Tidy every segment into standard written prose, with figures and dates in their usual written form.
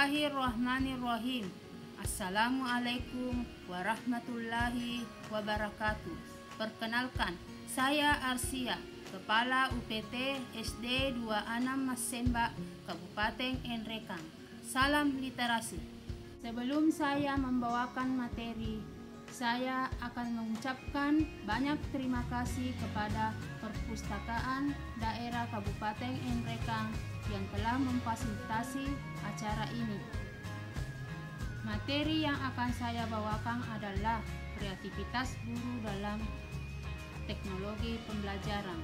Bismillahirrahmanirrahim. Assalamualaikum warahmatullahi wabarakatuh. Perkenalkan, saya Arsia, Kepala UPT SD 26 Masemba, Kabupaten Enrekang. Salam literasi. Sebelum saya membawakan materi, saya akan mengucapkan banyak terima kasih kepada Perpustakaan Daerah Kabupaten Enrekang yang telah memfasilitasi acara ini. Materi yang akan saya bawakan adalah kreativitas guru dalam teknologi pembelajaran.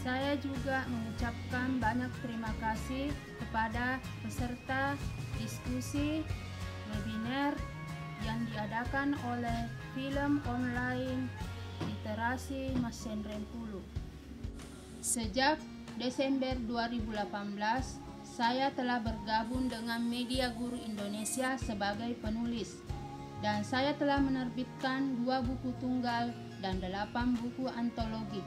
Saya juga mengucapkan banyak terima kasih kepada peserta diskusi webinar yang diadakan oleh Film Online Literasi Masenrempulu. Sejak Desember 2018, saya telah bergabung dengan Media Guru Indonesia sebagai penulis, dan saya telah menerbitkan 2 buku tunggal dan 8 buku antologi.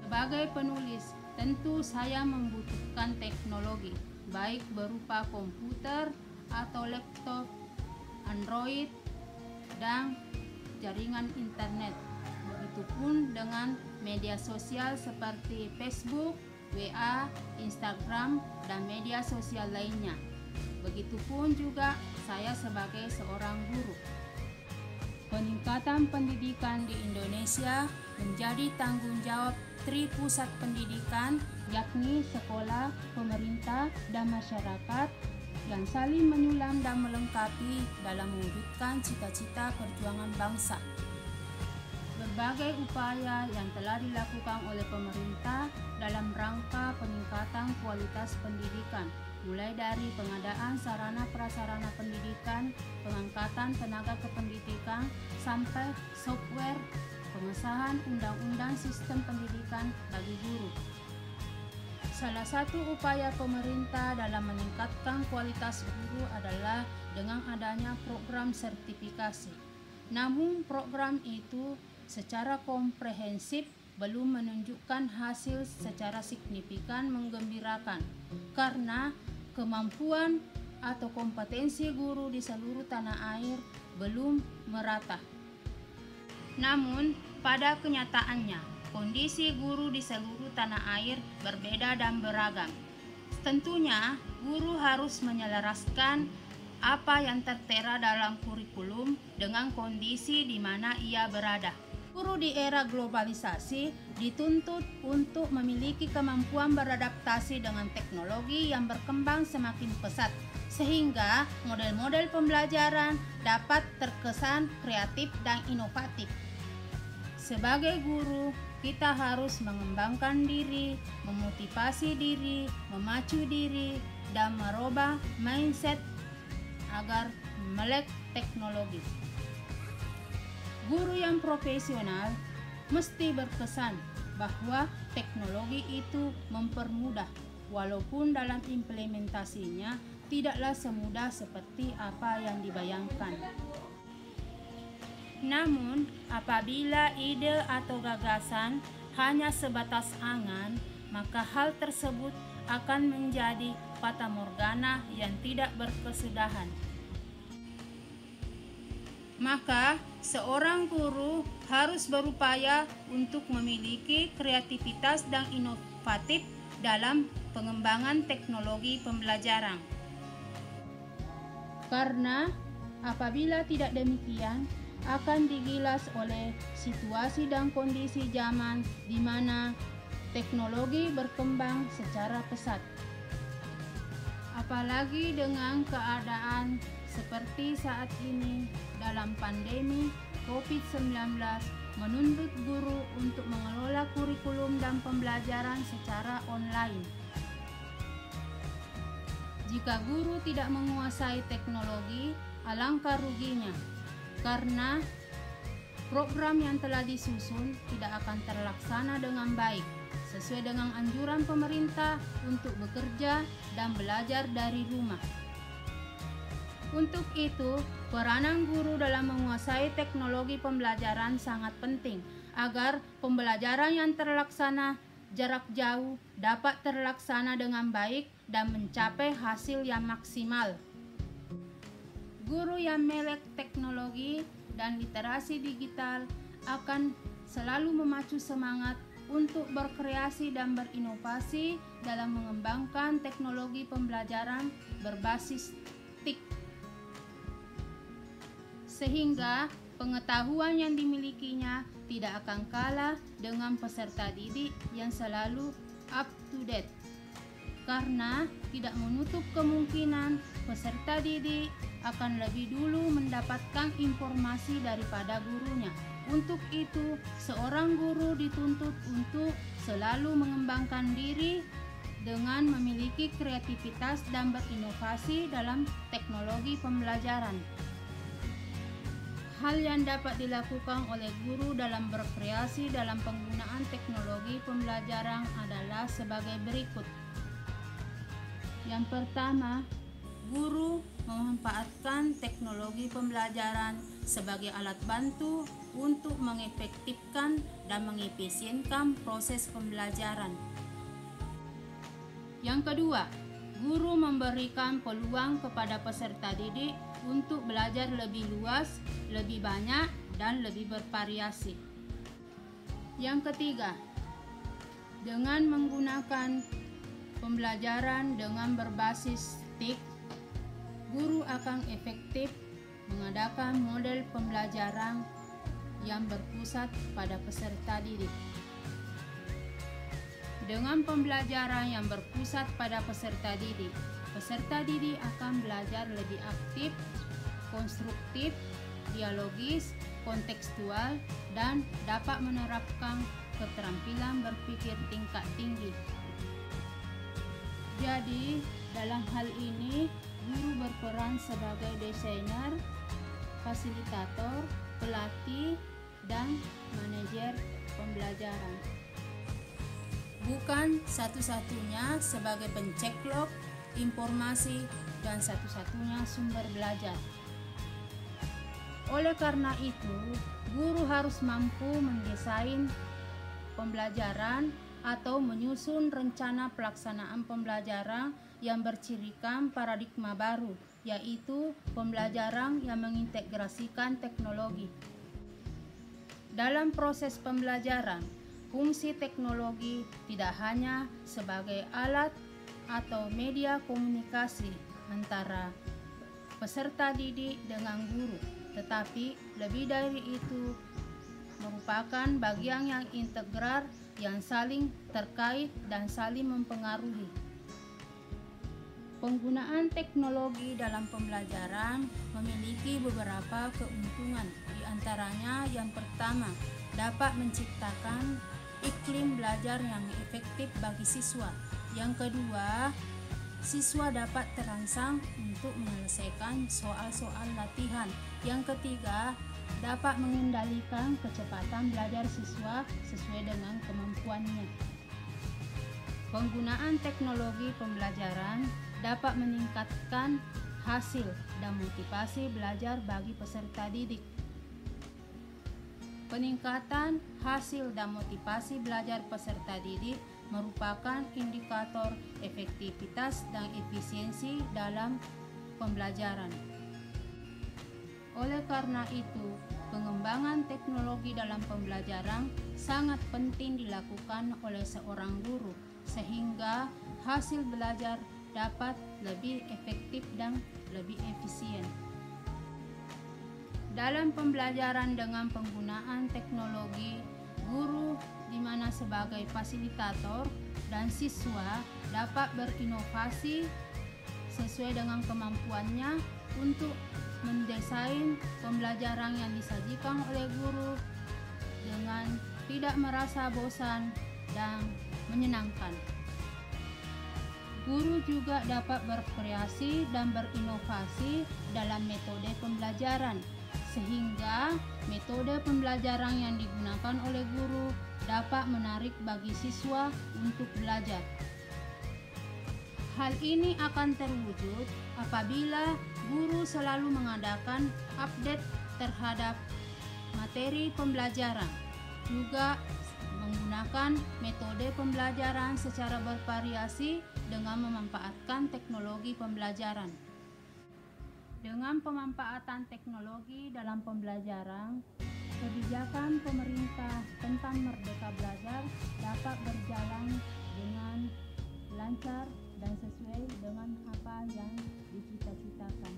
Sebagai penulis, tentu saya membutuhkan teknologi, baik berupa komputer atau laptop, Android, dan jaringan internet. Begitupun dengan media sosial seperti Facebook, WA, Instagram, dan media sosial lainnya. Begitupun juga saya sebagai seorang guru. Peningkatan pendidikan di Indonesia menjadi tanggung jawab Tri Pusat Pendidikan, yakni sekolah, pemerintah, dan masyarakat yang saling menyulam dan melengkapi dalam mewujudkan cita-cita perjuangan bangsa. Berbagai upaya yang telah dilakukan oleh pemerintah dalam rangka peningkatan kualitas pendidikan, mulai dari pengadaan sarana prasarana pendidikan, pengangkatan tenaga kependidikan, sampai software, pengesahan undang-undang sistem pendidikan bagi guru. Salah satu upaya pemerintah dalam meningkatkan kualitas guru adalah dengan adanya program sertifikasi. Namun program itu secara komprehensif belum menunjukkan hasil secara signifikan menggembirakan, karena kemampuan atau kompetensi guru di seluruh tanah air belum merata. Namun pada kenyataannya, kondisi guru di seluruh tanah air berbeda dan beragam. Tentunya guru harus menyelaraskan apa yang tertera dalam kurikulum dengan kondisi di mana ia berada. Guru di era globalisasi dituntut untuk memiliki kemampuan beradaptasi dengan teknologi yang berkembang semakin pesat, sehingga model-model pembelajaran dapat terkesan kreatif dan inovatif. Sebagai guru, kita harus mengembangkan diri, memotivasi diri, memacu diri, dan merubah mindset agar melek teknologi. Guru yang profesional mesti berpesan bahwa teknologi itu mempermudah, walaupun dalam implementasinya tidaklah semudah seperti apa yang dibayangkan. Namun, apabila ide atau gagasan hanya sebatas angan, maka hal tersebut akan menjadi fata morgana yang tidak berkesudahan. Maka, seorang guru harus berupaya untuk memiliki kreativitas dan inovatif dalam pengembangan teknologi pembelajaran. Karena apabila tidak demikian, akan digilas oleh situasi dan kondisi zaman di mana teknologi berkembang secara pesat. Apalagi dengan keadaan seperti saat ini dalam pandemi COVID-19 menuntut guru untuk mengelola kurikulum dan pembelajaran secara online. Jika guru tidak menguasai teknologi, alangkah ruginya, karena program yang telah disusun tidak akan terlaksana dengan baik sesuai dengan anjuran pemerintah untuk bekerja dan belajar dari rumah. Untuk itu, peranan guru dalam menguasai teknologi pembelajaran sangat penting agar pembelajaran yang terlaksana jarak jauh dapat terlaksana dengan baik dan mencapai hasil yang maksimal. Guru yang melek teknologi dan literasi digital akan selalu memacu semangat untuk berkreasi dan berinovasi dalam mengembangkan teknologi pembelajaran berbasis TIK, sehingga pengetahuan yang dimilikinya tidak akan kalah dengan peserta didik yang selalu up to date, karena tidak menutup kemungkinan peserta didik akan lebih dulu mendapatkan informasi daripada gurunya. Untuk itu, seorang guru dituntut untuk selalu mengembangkan diri dengan memiliki kreativitas dan berinovasi dalam teknologi pembelajaran. Hal yang dapat dilakukan oleh guru dalam berkreasi dalam penggunaan teknologi pembelajaran adalah sebagai berikut. Yang pertama, guru memanfaatkan teknologi pembelajaran sebagai alat bantu untuk mengefektifkan dan mengefisienkan proses pembelajaran. Yang kedua, guru memberikan peluang kepada peserta didik untuk belajar lebih luas, lebih banyak, dan lebih bervariasi. Yang ketiga, dengan menggunakan pembelajaran dengan berbasis TIK, guru akan efektif mengadakan model pembelajaran yang berpusat pada peserta didik. Dengan pembelajaran yang berpusat pada peserta didik akan belajar lebih aktif, konstruktif, dialogis, kontekstual, dan dapat menerapkan keterampilan berpikir tingkat tinggi. Jadi, dalam hal ini, guru berperan sebagai desainer, fasilitator, pelatih, dan manajer pembelajaran. Bukan satu-satunya sebagai penceklok informasi dan satu-satunya sumber belajar. Oleh karena itu, guru harus mampu mendesain pembelajaran atau menyusun rencana pelaksanaan pembelajaran yang bercirikan paradigma baru, yaitu pembelajaran yang mengintegrasikan teknologi. Dalam proses pembelajaran, fungsi teknologi tidak hanya sebagai alat atau media komunikasi antara peserta didik dengan guru, tetapi lebih dari itu merupakan bagian yang integral yang saling terkait dan saling mempengaruhi. Penggunaan teknologi dalam pembelajaran memiliki beberapa keuntungan. Di antaranya, yang pertama, dapat menciptakan iklim belajar yang efektif bagi siswa. Yang kedua, siswa dapat terangsang untuk menyelesaikan soal-soal latihan. Yang ketiga, dapat mengendalikan kecepatan belajar siswa sesuai dengan kemampuannya. Penggunaan teknologi pembelajaran dapat meningkatkan hasil dan motivasi belajar bagi peserta didik. Peningkatan hasil dan motivasi belajar peserta didik merupakan indikator efektivitas dan efisiensi dalam pembelajaran. Oleh karena itu, pengembangan teknologi dalam pembelajaran sangat penting dilakukan oleh seorang guru, sehingga hasil belajar dapat lebih efektif dan lebih efisien. Dalam pembelajaran dengan penggunaan teknologi, guru di mana sebagai fasilitator dan siswa dapat berinovasi sesuai dengan kemampuannya untuk mendesain pembelajaran yang disajikan oleh guru dengan tidak merasa bosan dan menyenangkan. Guru juga dapat berkreasi dan berinovasi dalam metode pembelajaran, sehingga metode pembelajaran yang digunakan oleh guru dapat menarik bagi siswa untuk belajar. Hal ini akan terwujud apabila guru selalu mengadakan update terhadap materi pembelajaran, juga menggunakan metode pembelajaran secara bervariasi dengan memanfaatkan teknologi pembelajaran. Dengan pemanfaatan teknologi dalam pembelajaran, kebijakan pemerintah tentang Merdeka Belajar dapat berjalan dengan lancar dan sesuai dengan apa yang dicita-citakan.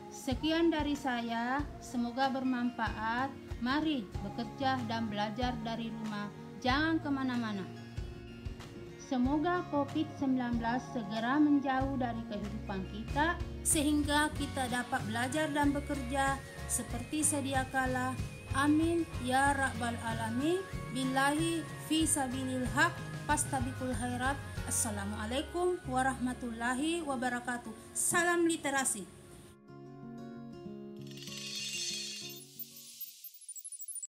Sekian dari saya, semoga bermanfaat. Mari bekerja dan belajar dari rumah, jangan kemana-mana. Semoga COVID-19 segera menjauh dari kehidupan kita, sehingga kita dapat belajar dan bekerja seperti sedia kala. Amin ya rabbal alamin. Billahi fi sabilil haq fastabiqul khairat. Assalamualaikum warahmatullahi wabarakatuh. Salam literasi.